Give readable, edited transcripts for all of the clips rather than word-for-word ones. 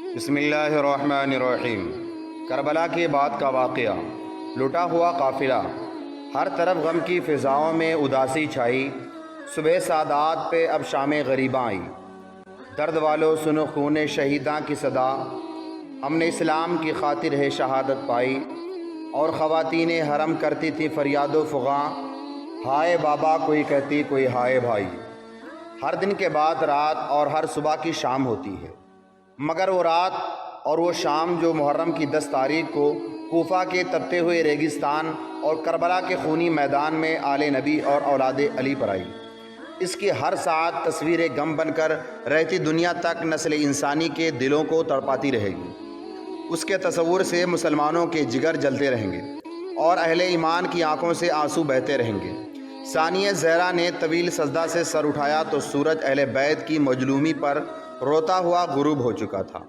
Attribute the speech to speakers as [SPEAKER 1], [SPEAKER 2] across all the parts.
[SPEAKER 1] بسم اللہ الرحمن الرحیم۔ کربلا کے بعد کا واقعہ۔ لٹا ہوا قافلہ، ہر طرف غم کی فضاؤں میں اداسی چھائی۔ صبح سعادات پہ اب شام غریباں آئی۔ درد والو سنو خون شہیداں کی صدا، ہم نے اسلام کی خاطر ہے شہادت پائی۔ اور خواتین حرم کرتی تھی فریاد و فغاں، ہائے بابا کوئی کہتی کوئی ہائے بھائی۔ ہر دن کے بعد رات اور ہر صبح کی شام ہوتی ہے، مگر وہ رات اور وہ شام جو محرم کی 10 تاریخ کو کوفہ کے تپتے ہوئے ریگستان اور کربلا کے خونی میدان میں آل نبی اور اولاد علی پر آئی، اس کی ہر ساعت تصویر غم بن کر رہتی دنیا تک نسل انسانی کے دلوں کو تڑپاتی رہے گی۔ اس کے تصور سے مسلمانوں کے جگر جلتے رہیں گے اور اہل ایمان کی آنکھوں سے آنسو بہتے رہیں گے۔ ثانیہ زہرا نے طویل سجدہ سے سر اٹھایا تو سورج اہل بیت کی مظلومی پر روتا ہوا غروب ہو چکا تھا۔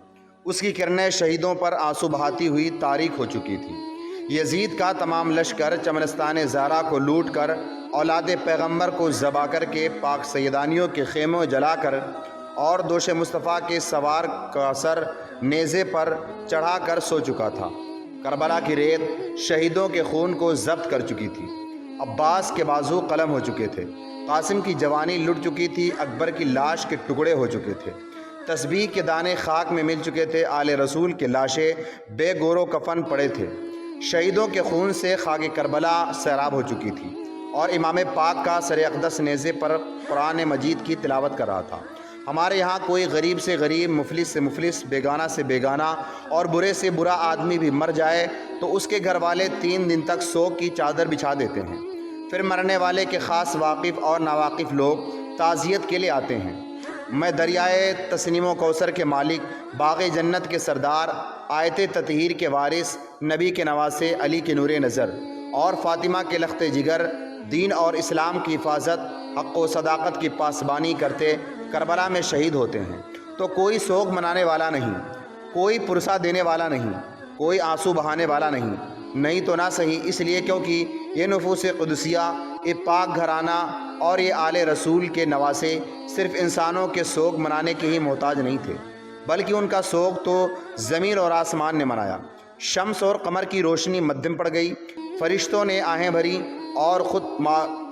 [SPEAKER 1] اس کی کرنیں شہیدوں پر آنسو بہاتی ہوئی تاریک ہو چکی تھی۔ یزید کا تمام لشکر چمنستان زہرا کو لوٹ کر، اولاد پیغمبر کو ذبح کر کے، پاک سیدانیوں کے خیموں جلا کر اور دوش مصطفیٰ کے سوار کا سر نیزے پر چڑھا کر سو چکا تھا۔ کربلا کی ریت شہیدوں کے خون کو ضبط کر چکی تھی۔ عباس کے بازو قلم ہو چکے تھے، قاسم کی جوانی لٹ چکی تھی، اکبر کی لاش کے ٹکڑے ہو چکے تھے، تسبیح کے دانے خاک میں مل چکے تھے، آل رسول کے لاشیں بے گور و کفن پڑے تھے۔ شہیدوں کے خون سے خاک کربلا سیراب ہو چکی تھی اور امام پاک کا سر اقدس نیزے پر قرآن مجید کی تلاوت کر رہا تھا۔ ہمارے یہاں کوئی غریب سے غریب، مفلس سے مفلس، بیگانہ سے بیگانہ اور برے سے برا آدمی بھی مر جائے تو اس کے گھر والے 3 دن تک سوگ کی چادر بچھا دیتے ہیں۔ پھر مرنے والے کے خاص واقف اور ناواقف لوگ تعزیت کے لیے آتے ہیں۔ میں دریائے تسنیم و کوثر کے مالک، باغ جنت کے سردار، آیت تطہیر کے وارث، نبی کے نواسے، علی کے نور نظر اور فاطمہ کے لخت جگر، دین اور اسلام کی حفاظت، حق و صداقت کی پاسبانی کرتے کربلا میں شہید ہوتے ہیں تو کوئی سوگ منانے والا نہیں، کوئی پرسہ دینے والا نہیں، کوئی آنسو بہانے والا نہیں تو نہ صحیح، اس لیے کیونکہ یہ نفوس قدسیہ، یہ پاک گھرانہ اور یہ آل رسول کے نواسے صرف انسانوں کے سوگ منانے کے ہی محتاج نہیں تھے، بلکہ ان کا سوگ تو زمین اور آسمان نے منایا۔ شمس اور قمر کی روشنی مدھم پڑ گئی، فرشتوں نے آہیں بھری اور خود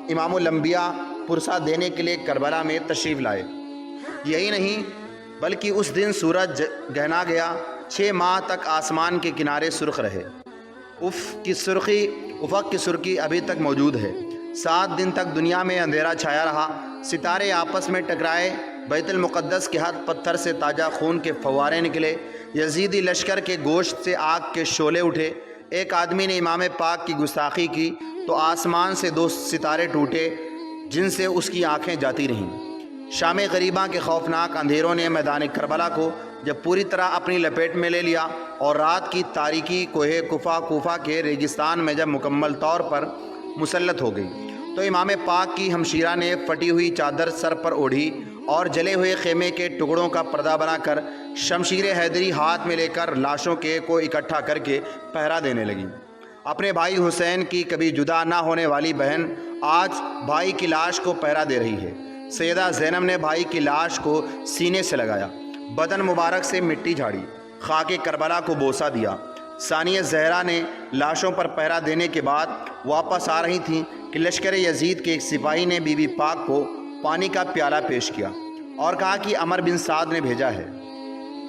[SPEAKER 1] امام الانبیاء پرسہ دینے کے لیے کربلا میں تشریف لائے۔ یہی نہیں بلکہ اس دن سورج گہنا گیا، 6 ماہ تک آسمان کے کنارے سرخ رہے، افق کی سرخی ابھی تک موجود ہے۔ 7 دن تک دنیا میں اندھیرا چھایا رہا، ستارے آپس میں ٹکرائے، بیت المقدس کے ہر پتھر سے تازہ خون کے فوارے نکلے، یزیدی لشکر کے گوشت سے آگ کے شعلے اٹھے۔ ایک آدمی نے امام پاک کی گستاخی کی تو آسمان سے 2 ستارے ٹوٹے جن سے اس کی آنکھیں جاتی رہیں۔ شام غریباں کے خوفناک اندھیروں نے میدان کربلا کو جب پوری طرح اپنی لپیٹ میں لے لیا اور رات کی تاریکی کوفہ کے ریگستان میں جب مکمل طور پر مسلط ہو گئی تو امام پاک کی ہمشیرہ نے پھٹی ہوئی چادر سر پر اوڑھی اور جلے ہوئے خیمے کے ٹکڑوں کا پردہ بنا کر شمشیر حیدری ہاتھ میں لے کر لاشوں کو اکٹھا کر کے پہرا دینے لگی۔ اپنے بھائی حسین کی کبھی جدا نہ ہونے والی بہن آج بھائی کی لاش کو پہرا دے رہی ہے۔ سیدہ زینب نے بھائی کی لاش کو سینے سے لگایا، بدن مبارک سے مٹی جھاڑی، خاک کربلا کو بوسہ دیا۔ ثانیہ زہرا نے لاشوں پر پہرا دینے کے بعد واپس آ رہی تھیں کہ لشکر یزید کے ایک سپاہی نے بی بی پاک کو پانی کا پیالہ پیش کیا اور کہا کہ عمر بن سعد نے بھیجا ہے۔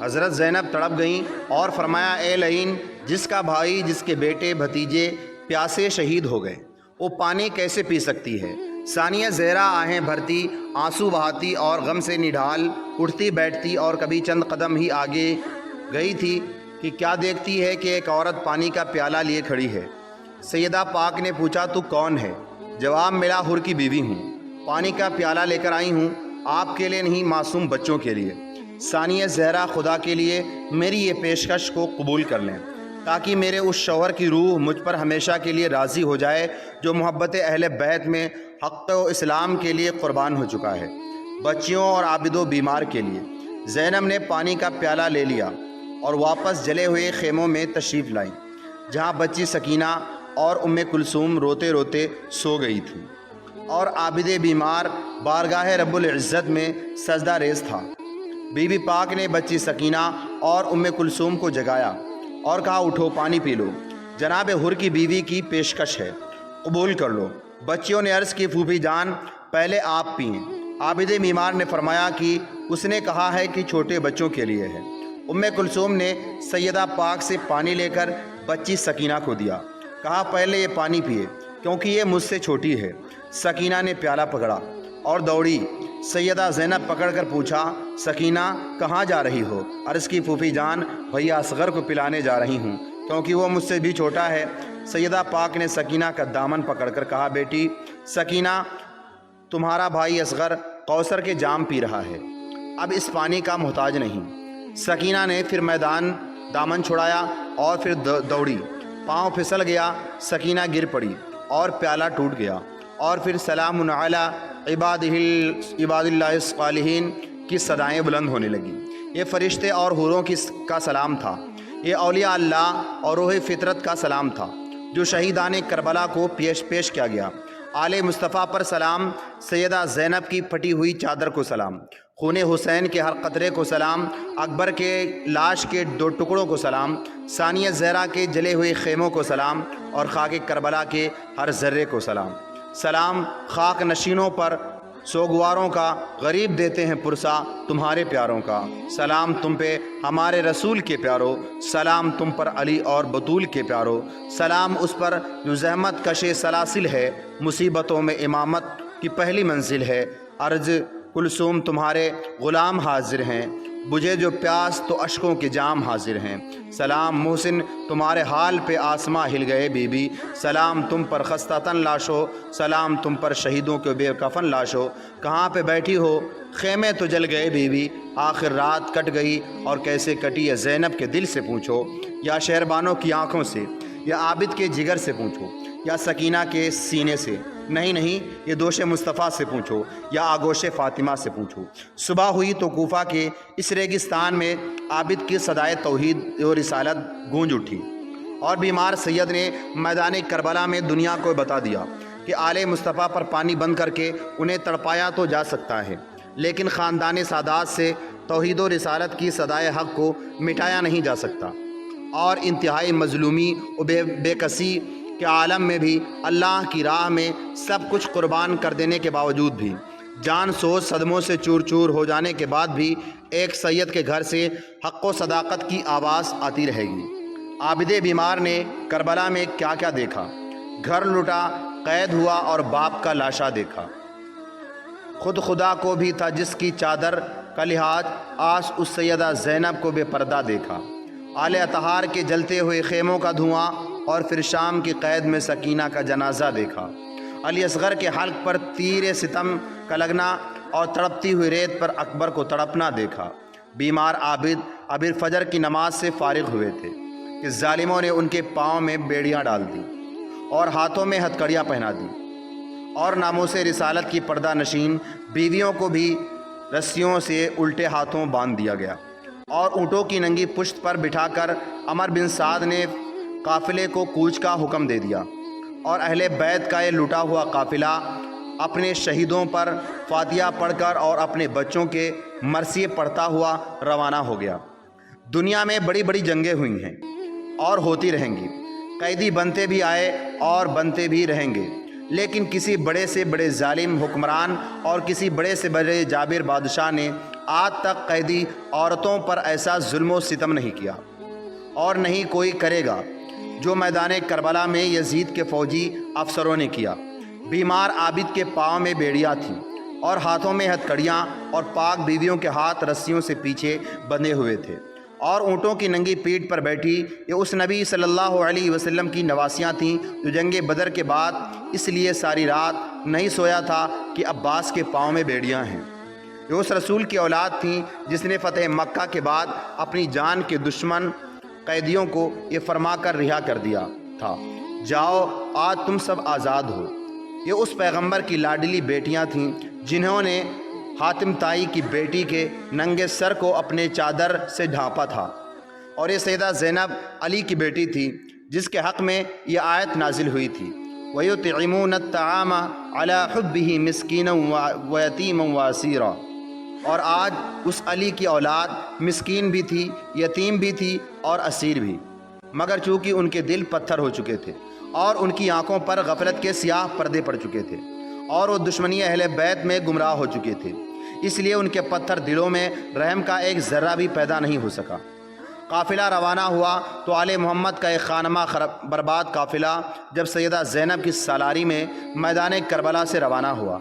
[SPEAKER 1] حضرت زینب تڑپ گئیں اور فرمایا، اے لعین، جس کا بھائی، جس کے بیٹے بھتیجے پیاسے شہید ہو گئے، وہ پانی کیسے پی سکتی ہے؟ ثانیہ زہرا آہیں بھرتی، آنسو بہاتی اور غم سے نڈھال اٹھتی بیٹھتی اور کبھی چند قدم ہی آگے گئی تھی کہ کیا دیکھتی ہے کہ ایک عورت پانی کا پیالہ لیے کھڑی ہے۔ سیدہ پاک نے پوچھا، تو کون ہے؟ جواب ملا، حر کی بیوی ہوں، پانی کا پیالہ لے کر آئی ہوں، آپ کے لیے نہیں، معصوم بچوں کے لیے۔ ثانیہ زہرا، خدا کے لیے میری یہ پیشکش کو قبول کر لیں تاکہ میرے اس شوہر کی روح مجھ پر ہمیشہ کے لیے راضی ہو جائے جو محبت اہل بیت میں حق و اسلام کے لیے قربان ہو چکا ہے، بچیوں اور عابد و بیمار کے لیے۔ زینب نے پانی کا پیالہ لے لیا اور واپس جلے ہوئے خیموں میں تشریف لائیں جہاں بچی سکینہ اور کلثوم روتے روتے سو گئی تھی اور عابد بیمار بارگاہ رب العزت میں سجدہ ریز تھا۔ بی بی پاک نے بچی سکینہ اور کلثوم کو جگایا اور کہا اٹھو پانی پی لو، جناب حر کی بیوی کی پیشکش ہے، قبول کر لو۔ بچیوں نے عرض کی پھوپھی جان پہلے آپ پئیں۔ عابد بیمار نے فرمایا کہ اس نے کہا ہے کہ چھوٹے بچوں کے لیے ہے۔ کلثوم نے سیدہ پاک سے پانی لے کر بچی سکینہ کو دیا، کہا پہلے یہ پانی پیے کیونکہ یہ مجھ سے چھوٹی ہے۔ سکینہ نے پیالہ پکڑا اور دوڑی۔ سیدہ زینب پکڑ کر پوچھا سکینہ کہاں جا رہی ہو؟ عرض کی پھوپھی جان بھیا اصغر کو پلانے جا رہی ہوں کیونکہ وہ مجھ سے بھی چھوٹا ہے۔ سیدہ پاک نے سکینہ کا دامن پکڑ کر کہا بیٹی سکینہ تمہارا بھائی اصغر کوثر کے جام پی رہا ہے، اب اس پانی کا محتاج نہیں۔ سکینہ نے پھر دامن چھڑایا اور پھر دوڑی، پاؤں پھسل گیا، سکینہ گر پڑی اور پیالہ ٹوٹ گیا، اور پھر سلام علی عباد اللہ الصالحین کی صدائیں بلند ہونے لگیں۔ یہ فرشتے اور حوروں کا سلام تھا، یہ اولیاء اللہ اور روح فطرت کا سلام تھا جو شہیدان کربلا کو پیش کیا گیا۔ آل مصطفیٰ پر سلام، سیدہ زینب کی پھٹی ہوئی چادر کو سلام، خون حسین کے ہر قطرے کو سلام، اکبر کے لاش کے 2 ٹکڑوں کو سلام، ثانیہ زہرا کے جلے ہوئے خیموں کو سلام، اور خاک کربلا کے ہر ذرے کو سلام۔ سلام خاک نشینوں پر سوگواروں کا، غریب دیتے ہیں پرسا تمہارے پیاروں کا۔ سلام تم پہ ہمارے رسول کے پیارو، سلام تم پر علی اور بطول کے پیارو، سلام اس پر جو زحمت کشے سلاسل ہے، مصیبتوں میں امامت کی پہلی منزل ہے۔ عرض کلثوم تمہارے غلام حاضر ہیں، بجھے جو پیاس تو اشکوں کے جام حاضر ہیں۔ سلام محسن تمہارے حال پہ آسماں ہل گئے بی بی، سلام تم پر خستہ تن لاشو، سلام تم پر شہیدوں کے بے کفن لاشو۔ کہاں پہ بیٹھی ہو؟ خیمے تو جل گئے بی بی، آخر رات کٹ گئی اور کیسے کٹی ہے زینب کے دل سے پوچھو، یا شہربانوں کی آنکھوں سے، یا عابد کے جگر سے پوچھو، یا سکینہ کے سینے سے، نہیں یہ دوش مصطفیٰ سے پوچھو، یا آگوش فاطمہ سے پوچھو۔ صبح ہوئی تو کوفہ کے اس ریگستان میں عابد کی صدائے توحید و رسالت گونج اٹھی، اور بیمار سید نے میدان کربلا میں دنیا کو بتا دیا کہ آل مصطفیٰ پر پانی بند کر کے انہیں تڑپایا تو جا سکتا ہے، لیکن خاندان سادات سے توحید و رسالت کی صدائے حق کو مٹایا نہیں جا سکتا۔ اور انتہائی مظلومی و بے کسی کے عالم میں بھی اللہ کی راہ میں سب کچھ قربان کر دینے کے باوجود بھی، جان سوز صدموں سے چور چور ہو جانے کے بعد بھی، ایک سید کے گھر سے حق و صداقت کی آواز آتی رہے گی۔ عابد بیمار نے کربلا میں کیا کیا دیکھا، گھر لٹا، قید ہوا اور باپ کا لاشا دیکھا، خود خدا کو بھی تھا جس کی چادر کا لحاظ، آس اس سیدہ زینب کو بے پردہ دیکھا، آل اطہار کے جلتے ہوئے خیموں کا دھواں، اور پھر شام کی قید میں سکینہ کا جنازہ دیکھا، علی اصغر کے حلق پر تیر ستم کا لگنا اور تڑپتی ہوئی ریت پر اکبر کو تڑپنا دیکھا۔ بیمار عابد ابھی فجر کی نماز سے فارغ ہوئے تھے کہ ظالموں نے ان کے پاؤں میں بیڑیاں ڈال دی اور ہاتھوں میں ہتکڑیاں پہنا دی، اور ناموس رسالت کی پردہ نشین بیویوں کو بھی رسیوں سے الٹے ہاتھوں باندھ دیا گیا، اور اونٹوں کی ننگی پشت پر بٹھا کر عمر بن سعد نے قافلے کو کوچ کا حکم دے دیا، اور اہل بیت کا یہ لوٹا ہوا قافلہ اپنے شہیدوں پر فاتحہ پڑھ کر اور اپنے بچوں کے مرثیے پڑھتا ہوا روانہ ہو گیا۔ دنیا میں بڑی بڑی جنگیں ہوئی ہیں اور ہوتی رہیں گی، قیدی بنتے بھی آئے اور بنتے بھی رہیں گے، لیکن کسی بڑے سے بڑے ظالم حکمران اور کسی بڑے سے بڑے جابر بادشاہ نے آج تک قیدی عورتوں پر ایسا ظلم و ستم نہیں کیا، اور نہیں کوئی کرے گا جو میدان کربلا میں یزید کے فوجی افسروں نے کیا۔ بیمار عابد کے پاؤں میں بیڑیاں تھیں اور ہاتھوں میں ہتکڑیاں، اور پاک بیویوں کے ہاتھ رسیوں سے پیچھے بندھے ہوئے تھے، اور اونٹوں کی ننگی پیٹھ پر بیٹھی یہ اس نبی صلی اللہ علیہ وسلم کی نواسیاں تھیں جو جنگ بدر کے بعد اس لیے ساری رات نہیں سویا تھا کہ عباس کے پاؤں میں بیڑیاں ہیں۔ یہ اس رسول کی اولاد تھیں جس نے فتح مکہ کے بعد اپنی جان کے دشمن قیدیوں کو یہ فرما کر رہا کر دیا تھا، جاؤ آج تم سب آزاد ہو۔ یہ اس پیغمبر کی لاڈلی بیٹیاں تھیں جنہوں نے حاتم طائی کی بیٹی کے ننگے سر کو اپنے چادر سے ڈھانپا تھا، اور یہ سیدہ زینب علی کی بیٹی تھی جس کے حق میں یہ آیت نازل ہوئی تھی، وَيُطْعِمُونَ الطَّعَامَ عَلَى حُبِّهِ مِسْكِينًا وَيَتِيمًا وَأَسِيرًا۔ اور آج اس علی کی اولاد مسکین بھی تھی، یتیم بھی تھی اور اسیر بھی، مگر چونکہ ان کے دل پتھر ہو چکے تھے اور ان کی آنکھوں پر غفلت کے سیاہ پردے پڑ چکے تھے اور وہ دشمنی اہل بیت میں گمراہ ہو چکے تھے، اس لیے ان کے پتھر دلوں میں رحم کا ایک ذرہ بھی پیدا نہیں ہو سکا۔ قافلہ روانہ ہوا تو آل محمد کا ایک خانمہ برباد قافلہ جب سیدہ زینب کی سالاری میں میدان کربلا سے روانہ ہوا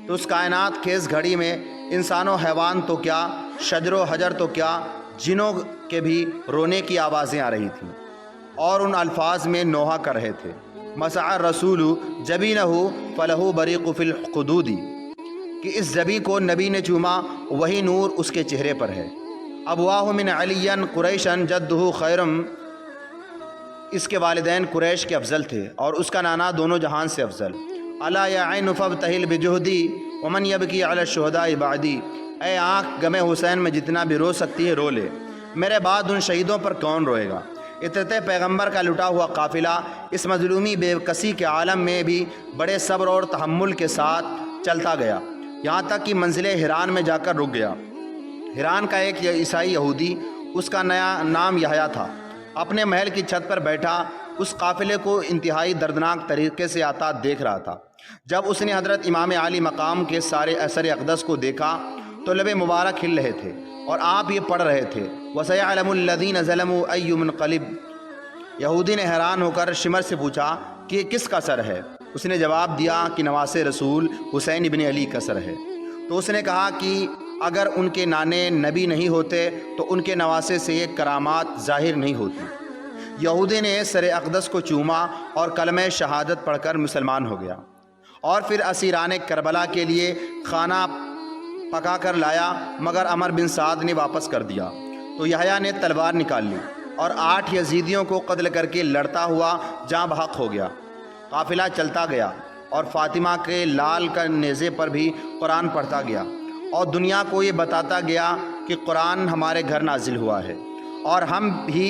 [SPEAKER 1] تو اس کائنات خیز گھڑی میں انسان و حیوان تو کیا، شجر و حجر تو کیا، جنوں کے بھی رونے کی آوازیں آ رہی تھیں اور ان الفاظ میں نوحہ کر رہے تھے، مسع الرسول جبینہ فلہ بریق فی القدود، کہ اس جبی کو نبی نے چوما وہی نور اس کے چہرے پر ہے۔ ابواہ من علی قریشن جدہ خیرم، اس کے والدین قریش کے افضل تھے اور اس کا نانا دونوں جہان سے افضل۔ الا یا عین فابتہل بجہدی ومن یبکی علی الشہداء بعدی، اے آنکھ غم حسین میں جتنا بھی رو سکتی ہے رو لے، میرے بعد ان شہیدوں پر کون روئے گا۔ عطرت پیغمبر کا لٹا ہوا قافلہ اس مظلومی بے کسی کے عالم میں بھی بڑے صبر اور تحمل کے ساتھ چلتا گیا، یہاں تک کہ منزل حران میں جا کر رک گیا۔ حران کا ایک عیسائی یہودی، اس کا نیا نام یحییٰ تھا، اپنے محل کی چھت پر بیٹھا اس قافلے کو انتہائی دردناک طریقے سے آتا دیکھ رہا تھا۔ جب اس نے حضرت امام علی مقام کے سارے اثر اقدس کو دیکھا تو لب مبارک ہل رہے تھے اور آپ یہ پڑھ رہے تھے، وَسَيَعْلَمُ الَّذِينَ ظَلَمُوا أَيُّ مُنْقَلِبٍ۔ یہودی نے حیران ہو کر شمر سے پوچھا کہ یہ کس کا سر ہے؟ اس نے جواب دیا کہ نواسے رسول حسین ابن علی کا سر ہے۔ تو اس نے کہا کہ اگر ان کے نانے نبی نہیں ہوتے تو ان کے نواسے سے یہ کرامات ظاہر نہیں ہوتی۔ یہودی نے سر اقدس کو چوما اور کلمہ شہادت پڑھ کر مسلمان ہو گیا، اور پھر اسیران کربلا کے لیے کھانا پکا کر لایا، مگر عمر بن سعد نے واپس کر دیا۔ تو یحییٰ نے تلوار نکال لی اور 8 یزیدیوں کو قتل کر کے لڑتا ہوا جاں بحق ہو گیا۔ قافلہ چلتا گیا اور فاطمہ کے لال کا نیزے پر بھی قرآن پڑھتا گیا اور دنیا کو یہ بتاتا گیا کہ قرآن ہمارے گھر نازل ہوا ہے اور ہم بھی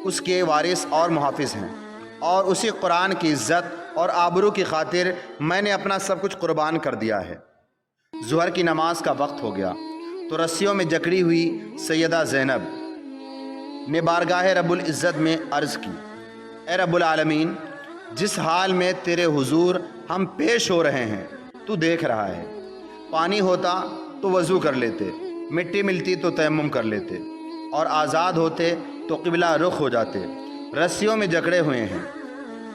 [SPEAKER 1] اس کے وارث اور محافظ ہیں، اور اسی قرآن کی عزت اور آبرو کی خاطر میں نے اپنا سب کچھ قربان کر دیا ہے۔ ظہر کی نماز کا وقت ہو گیا تو رسیوں میں جکڑی ہوئی سیدہ زینب نے بارگاہ رب العزت میں عرض کی، اے رب العالمین، جس حال میں تیرے حضور ہم پیش ہو رہے ہیں تو دیکھ رہا ہے۔ پانی ہوتا تو وضو کر لیتے، مٹی ملتی تو تیمم کر لیتے، اور آزاد ہوتے تو قبلہ رخ ہو جاتے۔ رسیوں میں جکڑے ہوئے ہیں،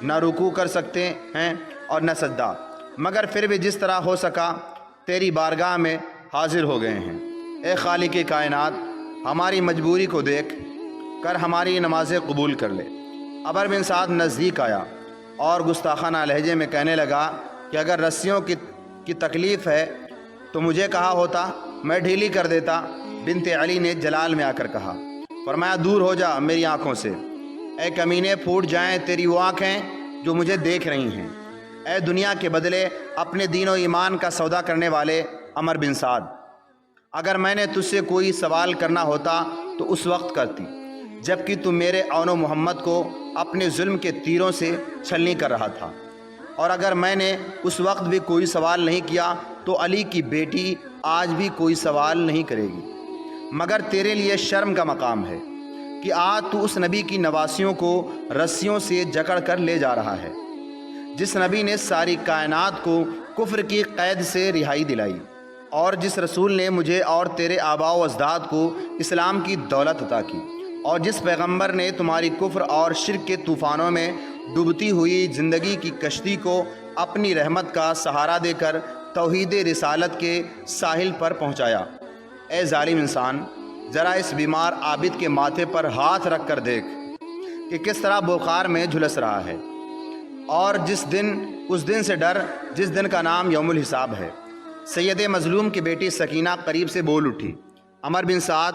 [SPEAKER 1] نہ رکوع کر سکتے ہیں اور نہ سجدہ، مگر پھر بھی جس طرح ہو سکا تیری بارگاہ میں حاضر ہو گئے ہیں۔ اے خالق کائنات، ہماری مجبوری کو دیکھ کر ہماری نمازیں قبول کر لے۔ عمر بن سعد نزدیک آیا اور گستاخانہ لہجے میں کہنے لگا کہ اگر رسیوں کی تکلیف ہے تو مجھے کہا ہوتا، میں ڈھیلی کر دیتا۔ بنت علی نے جلال میں آ کر کہا، فرمایا دور ہو جا میری آنکھوں سے، اے کمینے پھوٹ جائیں تیری وہ آنکھیں جو مجھے دیکھ رہی ہیں۔ اے دنیا کے بدلے اپنے دین و ایمان کا سودا کرنے والے عمر بن سعد، اگر میں نے تجھ سے کوئی سوال کرنا ہوتا تو اس وقت کرتی جبکہ تو میرے اون و محمد کو اپنے ظلم کے تیروں سے چھلنی کر رہا تھا، اور اگر میں نے اس وقت بھی کوئی سوال نہیں کیا تو علی کی بیٹی آج بھی کوئی سوال نہیں کرے گی۔ مگر تیرے لیے شرم کا مقام ہے کہ آج تو اس نبی کی نواسیوں کو رسیوں سے جکڑ کر لے جا رہا ہے جس نبی نے ساری کائنات کو کفر کی قید سے رہائی دلائی، اور جس رسول نے مجھے اور تیرے آباء و اجداد کو اسلام کی دولت عطا کی، اور جس پیغمبر نے تمہاری کفر اور شرک کے طوفانوں میں ڈوبتی ہوئی زندگی کی کشتی کو اپنی رحمت کا سہارا دے کر توحید رسالت کے ساحل پر پہنچایا۔ اے ظالم انسان، ذرا اس بیمار عابد کے ماتھے پر ہاتھ رکھ کر دیکھ کہ کس طرح بخار میں جھلس رہا ہے، اور اس دن سے ڈر جس دن کا نام یوم الحساب ہے۔ سید مظلوم کی بیٹی سکینہ قریب سے بول اٹھی، عمر بن سعد،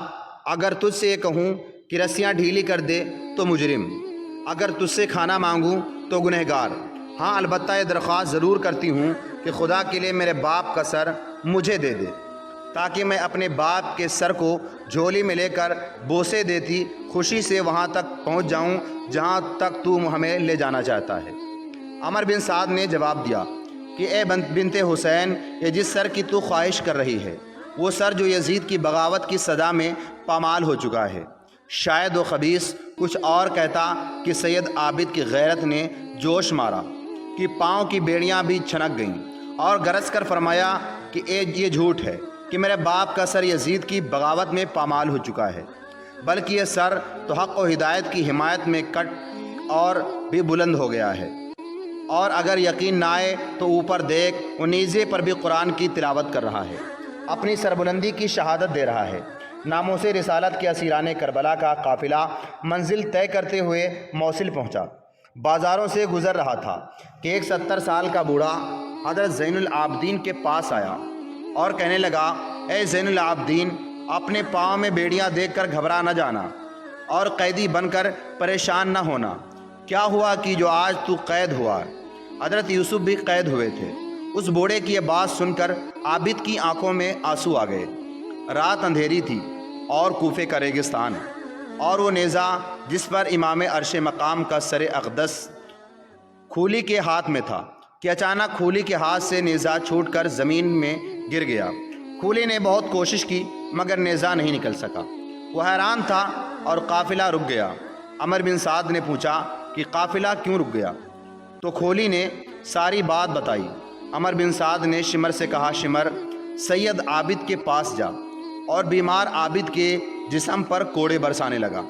[SPEAKER 1] اگر تجھ سے یہ کہوں کہ رسیاں ڈھیلی کر دے تو مجرم، اگر تجھ سے کھانا مانگوں تو گنہگار، ہاں البتہ یہ درخواست ضرور کرتی ہوں کہ خدا کے لیے میرے باپ کا سر مجھے دے دے تاکہ میں اپنے باپ کے سر کو جھولی میں لے کر بوسے دیتی خوشی سے وہاں تک پہنچ جاؤں جہاں تک تو ہمیں لے جانا چاہتا ہے۔ عمر بن سعد نے جواب دیا کہ اے بنت حسین، یہ جس سر کی تو خواہش کر رہی ہے وہ سر جو یزید کی بغاوت کی سزا میں پامال ہو چکا ہے۔ شاید و خبیث کچھ اور کہتا کہ سید عابد کی غیرت نے جوش مارا کہ پاؤں کی بیڑیاں بھی چھنک گئیں، اور گرج کر فرمایا کہ یہ جھوٹ ہے کہ میرے باپ کا سر یزید کی بغاوت میں پامال ہو چکا ہے، بلکہ یہ سر تو حق و ہدایت کی حمایت میں کٹ اور بھی بلند ہو گیا ہے، اور اگر یقین نہ آئے تو اوپر دیکھ، وہ نیزے پر بھی قرآن کی تلاوت کر رہا ہے، اپنی سربلندی کی شہادت دے رہا ہے۔ ناموس رسالت کے اسیران کربلا کا قافلہ منزل طے کرتے ہوئے موصل پہنچا۔ بازاروں سے گزر رہا تھا کہ ایک 70 سال کا بوڑھا حضرت زین العابدین کے پاس آیا اور کہنے لگا، اے زین العابدین، اپنے پاؤں میں بیڑیاں دیکھ کر گھبرا نہ جانا اور قیدی بن کر پریشان نہ ہونا۔ کیا ہوا کہ جو آج تو قید ہوا؟ حضرت یوسف بھی قید ہوئے تھے۔ اس بوڑھے کی یہ بات سن کر عابد کی آنکھوں میں آنسو آ گئے۔ رات اندھیری تھی اور کوفے کا ریگستان، اور وہ نیزہ جس پر امام عرش مقام کا سر اقدس کھولی کے ہاتھ میں تھا کہ اچانک کھولی کے ہاتھ سے نیزہ چھوٹ کر زمین میں گر گیا۔ کھولی نے بہت کوشش کی مگر نیزہ نہیں نکل سکا۔ وہ حیران تھا اور قافلہ رک گیا۔ عمر بن سعد نے پوچھا کہ قافلہ کیوں رک گیا؟ تو کھولی نے ساری بات بتائی۔ عمر بن سعد نے شمر سے کہا، شمر، سید عابد کے پاس جا، اور بیمار عابد کے جسم پر کوڑے برسانے لگا۔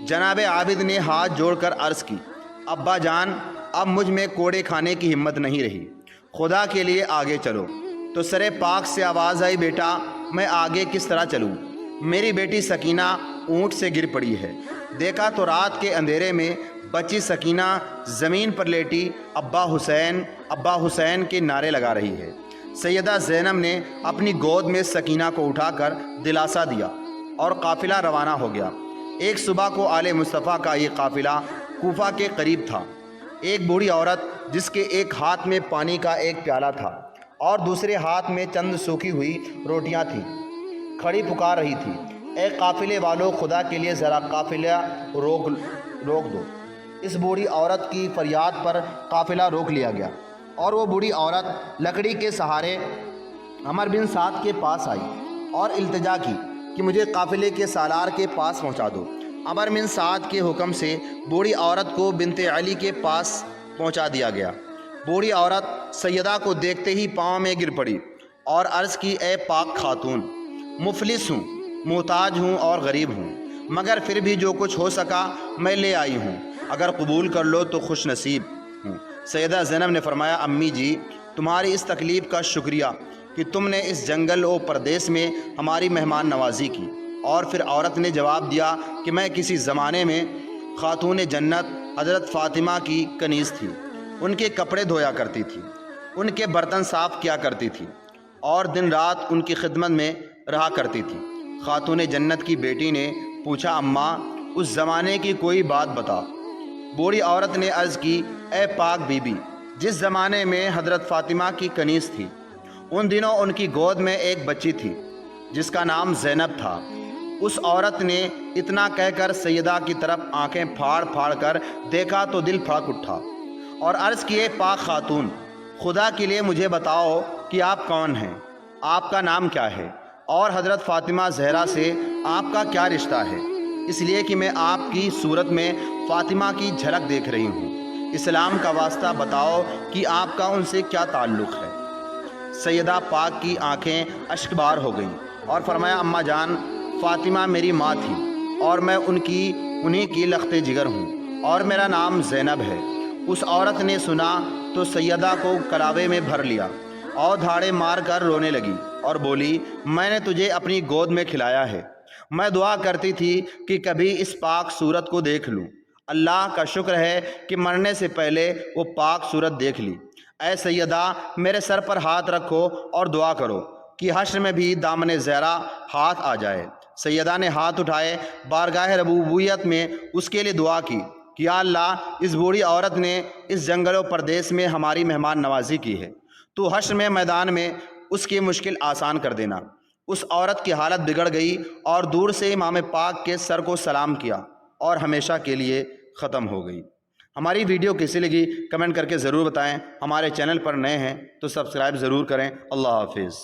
[SPEAKER 1] جناب عابد نے ہاتھ جوڑ کر عرض کی، ابا جان، اب مجھ میں کوڑے کھانے کی ہمت نہیں رہی، خدا کے لیے آگے چلو۔ تو سر پاک سے آواز آئی، بیٹا، میں آگے کس طرح چلوں؟ میری بیٹی سکینہ اونٹ سے گر پڑی ہے۔ دیکھا تو رات کے اندھیرے میں بچی سکینہ زمین پر لیٹی ابا حسین، ابا حسین کے نعرے لگا رہی ہے۔ سیدہ زینب نے اپنی گود میں سکینہ کو اٹھا کر دلاسا دیا اور قافلہ روانہ ہو گیا۔ ایک صبح کو آل مصطفیٰ کا یہ قافلہ کوفہ کے قریب تھا۔ ایک بوڑھی عورت جس کے ایک ہاتھ میں پانی کا ایک پیالہ تھا اور دوسرے ہاتھ میں چند سوکھی ہوئی روٹیاں تھیں، کھڑی پکار رہی تھی، اے قافلے والو، خدا کے لیے ذرا قافلہ روک دو۔ اس بوڑھی عورت کی فریاد پر قافلہ روک لیا گیا، اور وہ بوڑھی عورت لکڑی کے سہارے عمر بن سعد کے پاس آئی اور التجا کی کہ مجھے قافلے کے سالار کے پاس پہنچا دو۔ عمر بن سعد کے حکم سے بوڑھی عورت کو بنت علی کے پاس پہنچا دیا گیا۔ بوڑھی عورت سیدہ کو دیکھتے ہی پاؤں میں گر پڑی اور عرض کی، اے پاک خاتون، مفلس ہوں، محتاج ہوں اور غریب ہوں، مگر پھر بھی جو کچھ ہو سکا میں لے آئی ہوں، اگر قبول کر لو تو خوش نصیب ہوں۔ سیدہ زینب نے فرمایا، امی جی، تمہاری اس تکلیف کا شکریہ کہ تم نے اس جنگل و پردیس میں ہماری مہمان نوازی کی۔ اور پھر عورت نے جواب دیا کہ میں کسی زمانے میں خاتون جنت حضرت فاطمہ کی کنیز تھی، ان کے کپڑے دھویا کرتی تھی، ان کے برتن صاف کیا کرتی تھی اور دن رات ان کی خدمت میں رہا کرتی تھی۔ خاتون جنت کی بیٹی نے پوچھا، اماں، اس زمانے کی کوئی بات بتا۔ بوڑھی عورت نے عرض کی، اے پاک بی بی، جس زمانے میں حضرت فاطمہ کی کنیز تھی، ان دنوں ان کی گود میں ایک بچی تھی جس کا نام زینب تھا۔ اس عورت نے اتنا کہہ کر سیدہ کی طرف آنکھیں پھاڑ پھاڑ کر دیکھا تو دل پھڑک اٹھا اور عرض کیے، پاک خاتون، خدا کے لیے مجھے بتاؤ کہ آپ کون ہیں، آپ کا نام کیا ہے، اور حضرت فاطمہ زہرا سے آپ کا کیا رشتہ ہے؟ اس لیے کہ میں آپ کی صورت میں فاطمہ کی جھلک دیکھ رہی ہوں۔ اسلام کا واسطہ بتاؤ کہ آپ کا ان سے کیا تعلق ہے؟ سیدہ پاک کی آنکھیں اشک بار ہو گئیں اور فرمایا، اماں جان، فاطمہ میری ماں تھی اور میں انہی کی لخت جگر ہوں، اور میرا نام زینب ہے۔ اس عورت نے سنا تو سیدہ کو کلاوے میں بھر لیا اور دھاڑے مار کر رونے لگی اور بولی، میں نے تجھے اپنی گود میں کھلایا ہے، میں دعا کرتی تھی کہ کبھی اس پاک صورت کو دیکھ لوں، اللہ کا شکر ہے کہ مرنے سے پہلے وہ پاک صورت دیکھ لی۔ اے سیدہ، میرے سر پر ہاتھ رکھو اور دعا کرو کہ حشر میں بھی دامن زہرا ہاتھ آ جائے۔ سیدہ نے ہاتھ اٹھائے، بارگاہ ربوبیت میں اس کے لیے دعا کی کہ یا اللہ، اس بوڑھی عورت نے اس جنگل و پردیس میں ہماری مہمان نوازی کی ہے، تو حشر میں میدان میں اس کی مشکل آسان کر دینا۔ اس عورت کی حالت بگڑ گئی اور دور سے امام پاک کے سر کو سلام کیا اور ہمیشہ کے لیے ختم ہو گئی۔ ہماری ویڈیو کیسی لگی کمنٹ کر کے ضرور بتائیں۔ ہمارے چینل پر نئے ہیں تو سبسکرائب ضرور کریں۔ اللہ حافظ۔